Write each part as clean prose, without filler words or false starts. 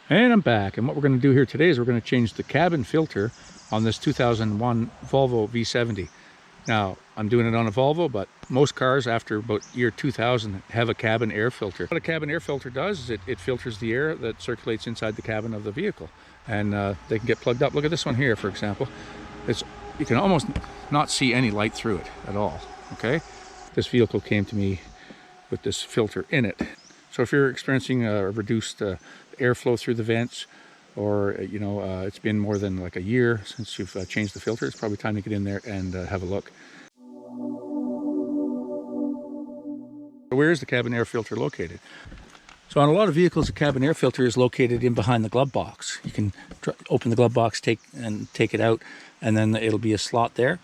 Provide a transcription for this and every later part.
And I'm back, and what we're going to do here today is we're going to change the cabin filter on this 2001 Volvo V70. Now, I'm doing it on a Volvo, but most cars after about year 2000 have a cabin air filter. What a cabin air filter does is it filters the air that circulates inside the cabin of the vehicle, and they can get plugged up. Look at this one here, for example. You can almost not see any light through it at all, okay? This vehicle came to me with this filter in it. So if you're experiencing a reduced airflow through the vents, or it's been more than like a year since you've changed the filter, it's probably time to get in there and have a look. Where is the cabin air filter located? So on a lot of vehicles, the cabin air filter is located in behind the glove box. You can open the glove box, take it out, and then it'll be a slot there,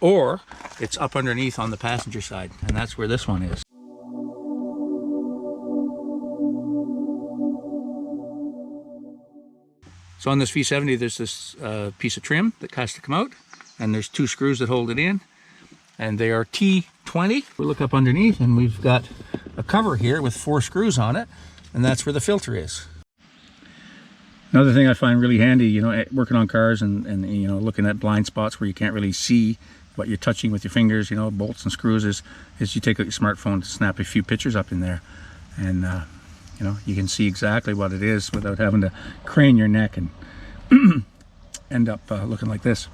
or it's up underneath on the passenger side, and that's where this one is. So on this V70, there's this piece of trim that has to come out, and there's two screws that hold it in, and they are T20. We look up underneath, and we've got a cover here with 4 screws on it, and that's where the filter is. Another thing I find really handy, working on cars and looking at blind spots where you can't really see what you're touching with your fingers, bolts and screws, is you take out your smartphone to snap a few pictures up in there, and you can see exactly what it is without having to crane your neck and end up looking like this.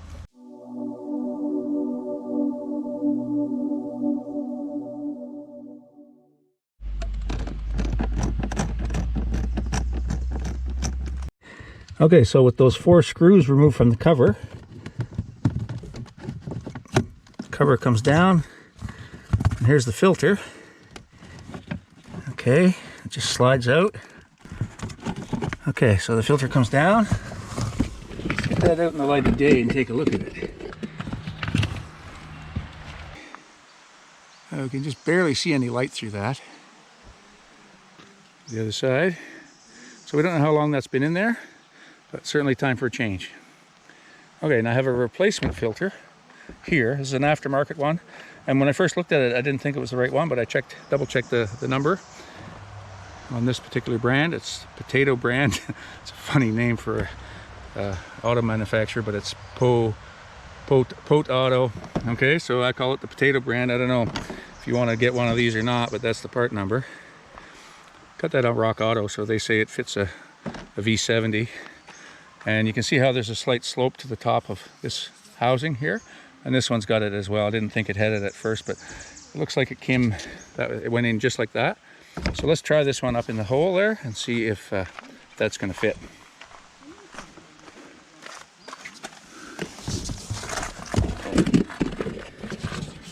Okay, so with those 4 screws removed from the cover comes down, and here's the filter. Okay, it just slides out. Okay, so the filter comes down. Let's get that out in the light of day and take a look at it. We can just barely see any light through that. The other side. So we don't know how long that's been in there, but certainly time for a change. Okay, now I have a replacement filter here. This is an aftermarket one, and when I first looked at it, I didn't think it was the right one, but I double checked the number on this particular brand. It's Potato brand. It's a funny name for a auto manufacturer, but it's Pot Auto. Okay, so I call it the Potato brand. I don't know if you want to get one of these or not, but that's the part number. Got that on Rock Auto, so they say it fits a V70. And you can see how there's a slight slope to the top of this housing here, and this one's got it as well. I didn't think it had it at first, but it looks like it went in just like that. So let's try this one up in the hole there and see if that's going to fit.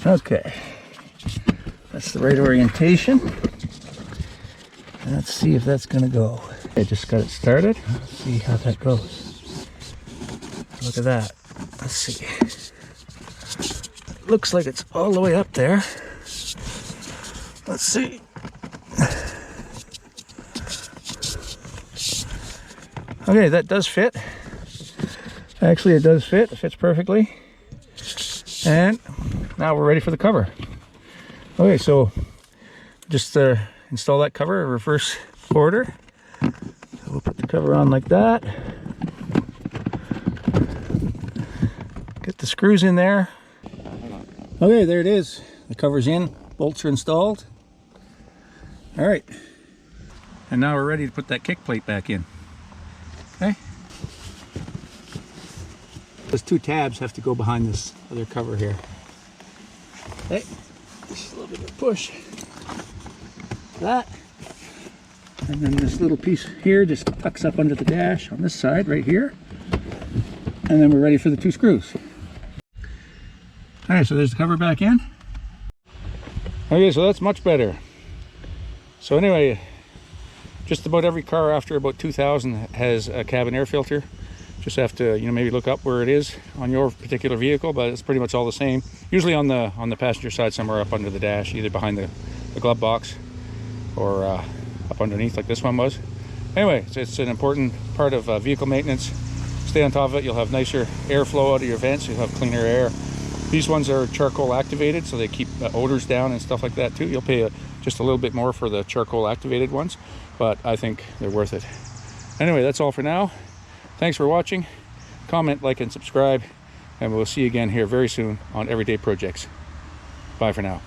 Okay, that's the right orientation. Let's see if that's going to go. I just got it started. Let's see how that goes. Look at that. Let's see. Looks like it's all the way up there. Let's see. Okay, that does fit. Actually, it does fit. It fits perfectly. And now we're ready for the cover. Okay, so just install that cover in reverse order. So we'll put the cover on like that. Get the screws in there. Okay, there it is. The cover's in, bolts are installed. All right, and now we're ready to put that kick plate back in. Okay. Those 2 tabs have to go behind this other cover here. Okay, just a little bit of a push. That. And then this little piece here just tucks up under the dash on this side right here. And then we're ready for the 2 screws. All right, so there's the cover back in. Okay, so that's much better. So anyway, just about every car after about 2000 has a cabin air filter. Just have to, maybe look up where it is on your particular vehicle, but it's pretty much all the same. Usually on the passenger side, somewhere up under the dash, either behind the glove box or up underneath like this one was. Anyway, it's an important part of vehicle maintenance. Stay on top of it. You'll have nicer airflow out of your vents. You'll have cleaner air. These ones are charcoal activated, so they keep odors down and stuff like that too. You'll pay just a little bit more for the charcoal activated ones, but I think they're worth it. Anyway, that's all for now. Thanks for watching. Comment, like, and subscribe, and we'll see you again here very soon on Everyday Projects. Bye for now.